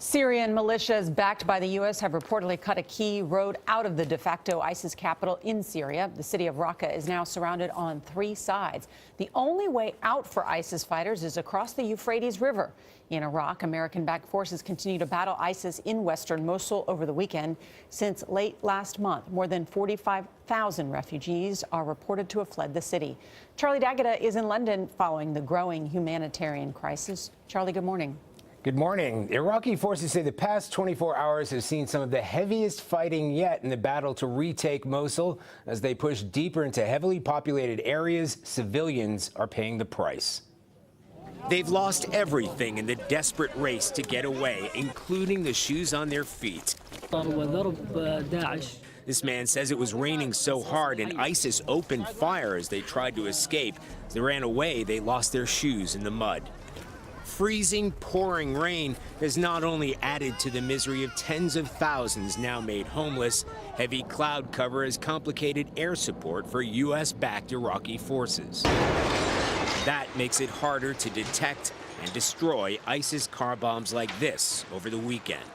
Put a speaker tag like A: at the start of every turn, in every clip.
A: Syrian militias backed by the U.S. have reportedly cut a key road out of the de facto ISIS capital in Syria. The city of Raqqa is now surrounded on 3 sides. The only way out for ISIS fighters is across the Euphrates River. In Iraq, American-backed forces continue to battle ISIS in western Mosul over the weekend. Since late last month, more than 45,000 refugees are reported to have fled the city. Charlie D'Agata is in London following the growing humanitarian crisis. Charlie, good morning.
B: Good morning. Iraqi forces say the past 24 hours have seen some of the heaviest fighting yet in the battle to retake Mosul. As they push deeper into heavily populated areas, civilians are paying the price.
C: They've lost everything in the desperate race to get away, including the shoes on their feet. This man says it was raining so hard and ISIS opened fire as they tried to escape. As they ran away, they lost their shoes in the mud. Freezing, pouring rain has not only added to the misery of tens of thousands now made homeless, heavy cloud cover has complicated air support for U.S.-backed Iraqi forces. That makes it harder to detect and destroy ISIS car bombs like this over the weekend.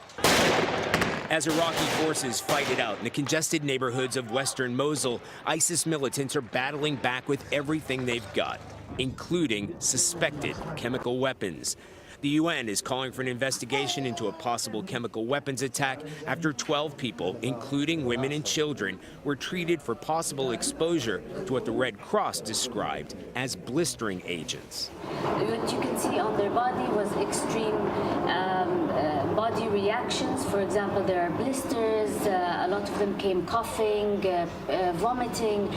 C: As Iraqi forces fight it out in the congested neighborhoods of western Mosul, ISIS militants are battling back with everything they've got, including suspected chemical weapons. The UN is calling for an investigation into a possible chemical weapons attack after 12 people, including women and children, were treated for possible exposure to what the Red Cross described as blistering agents.
D: What you can see on their body was extreme body reactions. For example, there are blisters, a lot of them came coughing, vomiting,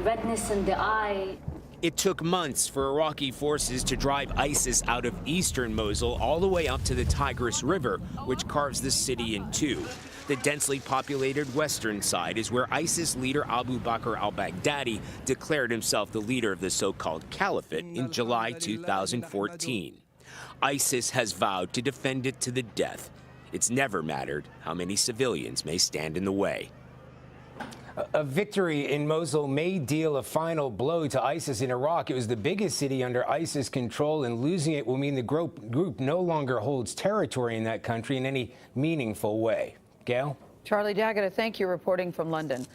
D: redness in the eye.
C: It took months for Iraqi forces to drive ISIS out of eastern Mosul all the way up to the Tigris River, which carves the city in two. The densely populated western side is where ISIS leader Abu Bakr al-Baghdadi declared himself the leader of the so-called caliphate in July 2014. ISIS has vowed to defend it to the death. It's never mattered how many civilians may stand in the way.
B: A victory in Mosul may deal a final blow to ISIS in Iraq. It was the biggest city under ISIS control, and losing it will mean the group no longer holds territory in that country in any meaningful way. Gail?
E: Charlie D'Agata, thank you, reporting from London.